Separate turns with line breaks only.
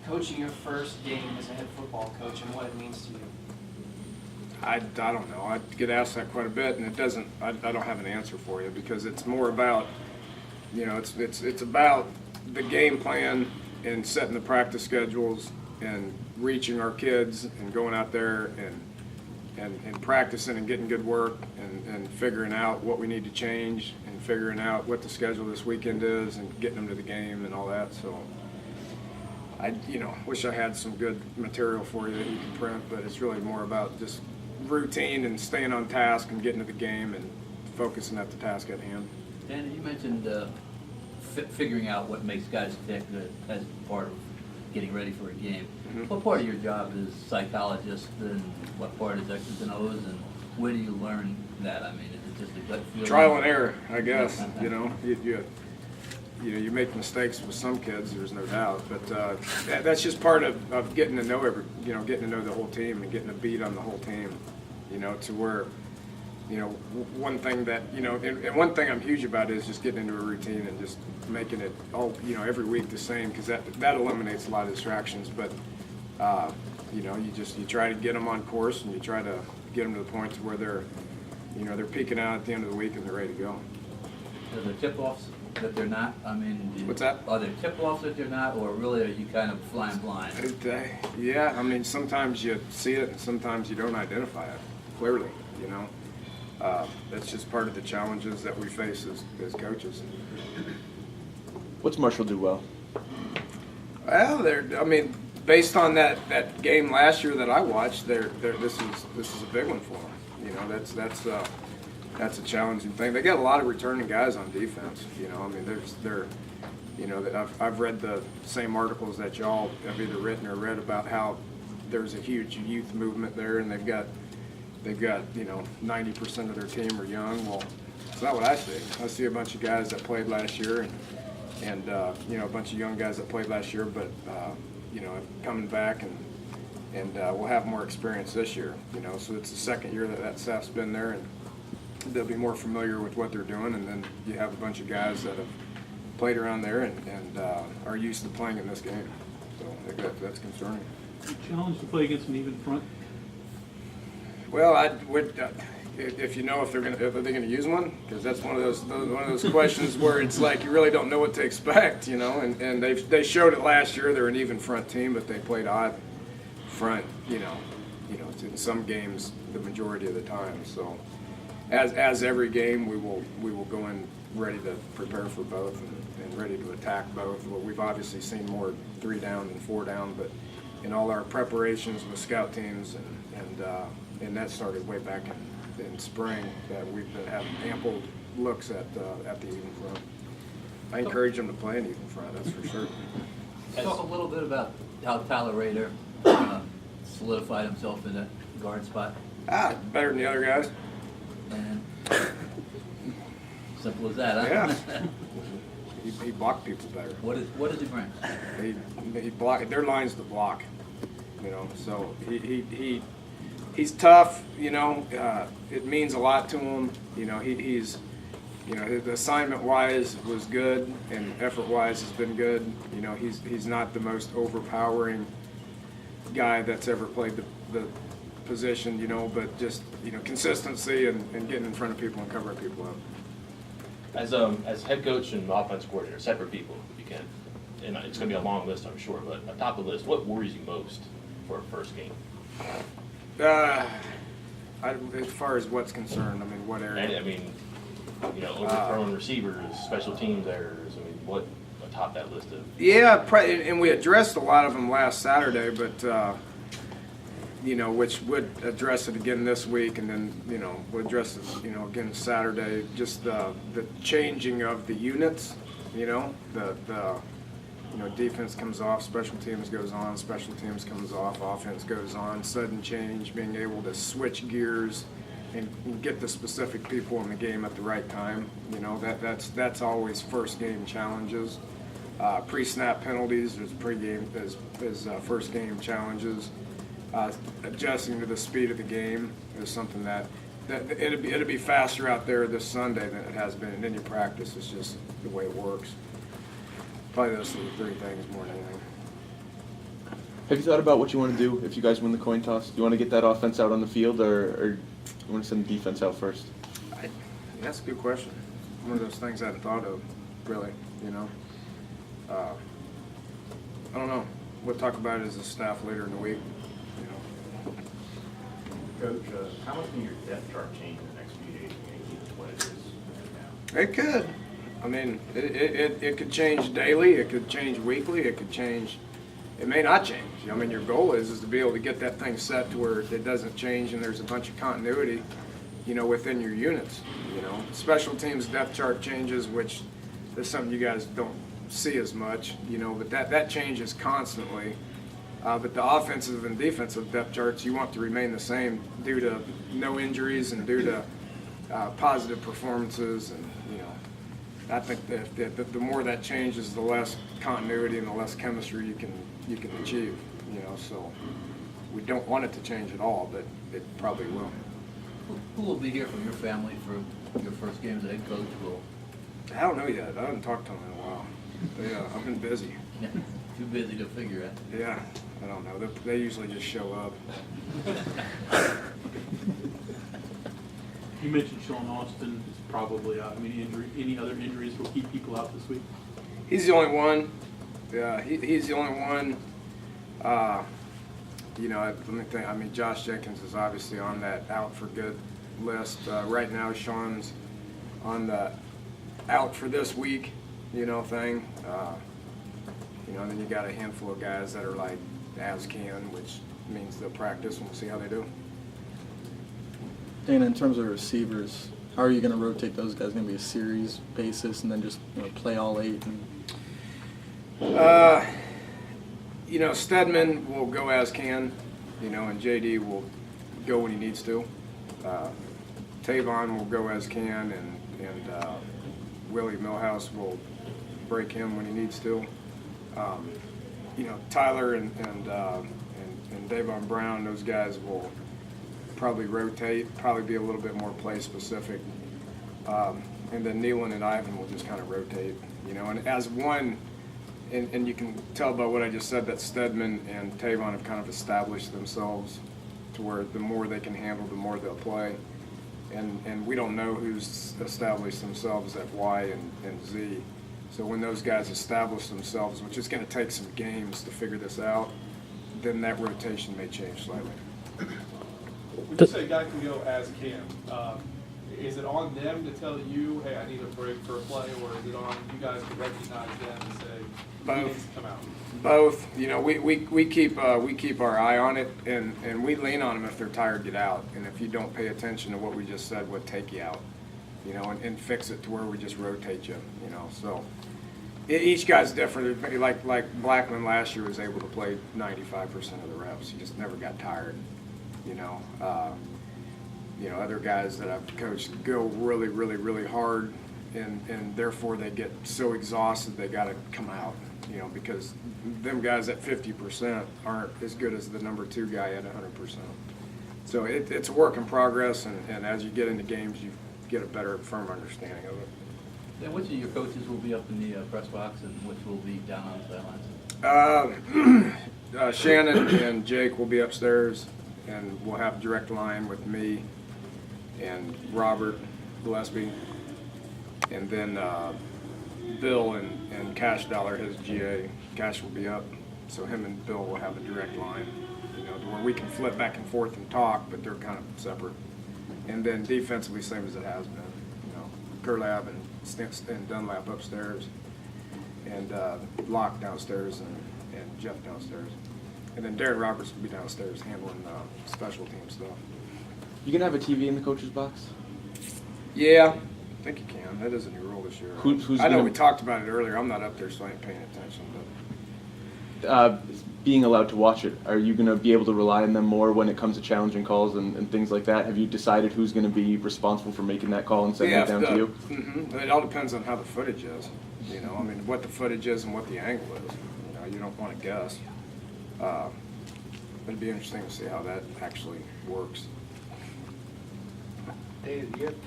coaching your first game as a head football coach and what it means to you?
I don't know. I get asked that quite a bit, and I don't have an answer for you because it's more about, it's about the game plan and setting the practice schedules and reaching our kids and going out there and practicing and getting good work and figuring out what we need to change and figuring out what the schedule this weekend is and getting them to the game and all that. So I wish I had some good material for you that you can print, but it's really more about just routine and staying on task and getting to the game and focusing at the task at hand.
Dan, you mentioned figuring out what makes guys tick as part of getting ready for a game.
Mm-hmm.
What part of your job is psychologist and what part is X's and O's, and where do you learn that? I mean, is it just a gut feeling?
Trial and error, I guess. You make mistakes with some kids, there's no doubt, but that's just part of getting to know getting to know the whole team and getting a beat on the whole team, to where, one thing that, and one thing I'm huge about is just getting into a routine and just making it all, every week the same, because that eliminates a lot of distractions, but, you try to get them on course and you try to get them to the point to where they're peaking out at the end of the week and they're ready to go.
Are there tip-offs that they're not? I mean,
What's that?
Are there tip-offs that they're not, or really are you kind of flying blind?
Yeah, I mean, sometimes you see it and sometimes you don't identify it clearly, That's just part of the challenges that we face as coaches.
What's Marshall do well?
Well, based on that game last year that I watched, this is a big one for them. That's a challenging thing. They got a lot of returning guys on defense. I've read the same articles that y'all have either written or read about how there's a huge youth movement there, and they've got 90% of their team are young. Well, it's not what I see. I see a bunch of guys that played last year and a bunch of young guys that played last year, but coming back and we'll have more experience this year. So it's the second year that staff's been there, and they'll be more familiar with what they're doing. And then you have a bunch of guys that have played around there and are used to playing in this game. So I think that's concerning.
Challenge to play against an even front.
Well, I would, if they're gonna use one, because that's one of those questions where it's like you really don't know what to expect, And they showed it last year. They're an even front team, but they played odd front, in some games the majority of the time. So, as every game, we will go in ready to prepare for both and ready to attack both. Well, we've obviously seen more 3 down than 4 down, but in all our preparations with scout teams and that started way back in spring, that we've been having ample looks at the even front. I encourage them to play an even front, that's for sure.
Talk a little bit about how Tyler Rader solidified himself in that guard spot.
Better than the other guys.
And simple as that, huh?
Yeah. He blocked people better.
What does he bring?
He block. Their line's to block, So he's tough. It means a lot to him. He's the assignment wise was good and effort wise has been good. He's not the most overpowering guy that's ever played the position. But just consistency and getting in front of people and covering people up.
As head coach and offense coordinator, separate people if you can, and it's going to be a long list, I'm sure, but atop the list, what worries you most for a first game?
As far as what's concerned, what area?
Overthrown receivers, special teams errors. What atop that list of? Yeah,
and we addressed a lot of them last Saturday, but which would address it again this week, and then we'll address it again Saturday. Just the changing of the units. Defense comes off, special teams goes on, special teams comes off, offense goes on. Sudden change, being able to switch gears and get the specific people in the game at the right time. That's always first game challenges. Pre-snap penalties, there's pre-game, there's first game challenges. Adjusting to the speed of the game is something that it'll be faster out there this Sunday than it has been in any practice. It's just the way it works. Probably those are the 3 things more than anything.
Have you thought about what you want to do if you guys win the coin toss? Do you want to get that offense out on the field, or you want to send the defense out first?
That's a good question. One of those things I hadn't thought of, really, you know. I don't know. We'll talk about it as a staff later in the week, you know.
Coach, how much can your depth chart change in the next few days? Can you keep it what it is right now?
It could. I mean, it could change daily. It could change weekly. It could change. It may not change. I mean, your goal is to be able to get that thing set to where it doesn't change and there's a bunch of continuity, you know, within your units. You know, special teams depth chart changes, which is something you guys don't see as much, you know, but that changes constantly. But the offensive and defensive depth charts, you want to remain the same due to no injuries and due to positive performances. And, you know, I think that the more that changes, the less continuity and the less chemistry you can achieve, you know. So we don't want it to change at all, but it probably will.
Who will be here from your family for your first game as a head coach?
I don't know yet. I haven't talked to them in a while. Yeah, I've been busy.
Yeah, too busy to figure it.
Yeah, I don't know. They usually just show up.
You mentioned Sean Austin is probably out. I mean, any other injuries will keep people out this week?
He's the only one. Yeah, he's the only one. You know, let me think. I mean, Josh Jenkins is obviously on that out for good list. Right now, Sean's on the out for this week, you know, thing. You know, and then you got a handful of guys that are like as can, which means they'll practice and we'll see how they do.
Dana, in terms of receivers, how are you going to rotate those guys? Going to be a series basis and then just play all 8?
You know, Stedman will go as can, you know, and JD will go when he needs to. Tavon will go as can, and Willie Millhouse will break him when he needs to. You know, Tyler and Davon Brown, those guys will probably rotate, probably be a little bit more play specific. And then Nealon and Ivan will just kind of rotate, you know, and as one. And you can tell by what I just said that Stedman and Tavon have kind of established themselves to where the more they can handle, the more they'll play. And we don't know who's established themselves at Y and Z. So when those guys establish themselves, which is going to take some games to figure this out, then that rotation may change slightly.
When you say a guy can go as can, is it on them to tell you, hey, I need a break for a play, or is it on you guys to recognize them and say, he needs to come out?
Both. You know, we keep our eye on it, and we lean on them if they're tired, get out. And if you don't pay attention to what we just said, we'll take you out. You know, and fix it to where we just rotate you. You know, so each guy's different. Like Blackman last year was able to play 95% of the reps. He just never got tired. You know. You know, other guys that I've coached go really, really, really hard, and therefore they get so exhausted they got to come out, you know, because them guys at 50% aren't as good as the number 2 guy at 100%. So it's a work in progress, and as you get into games, you get a better, firm understanding of it.
Then which of your coaches will be up in the press box and which will be down on the sidelines?
Shannon and Jake will be upstairs, and we'll have direct line with me and Robert Gillespie, and then Bill and Cash Dollar, his GA. Cash will be up, so him and Bill will have a direct line, you know, to where we can flip back and forth and talk, but they're kind of separate. And then defensively, same as it has been, you know, Kerlab and Dunlap upstairs, and Locke downstairs, and Jeff downstairs. And then Darren Roberts will be downstairs handling special team stuff.
You gonna have a TV in the coach's box?
Yeah, I think you can. That is a new rule this year.
Who's
I know
gonna-
we talked about it earlier. I'm not up there, so I ain't paying attention.
Being allowed to watch it, are you gonna be able to rely on them more when it comes to challenging calls and things like that? Have you decided who's gonna be responsible for making that call and
But
sending it down to you?
It all depends on how the footage is. You know, I mean, what the footage is and what the angle is. You know, you don't want to guess. It'd be interesting to see how that actually works.
Dave, do you have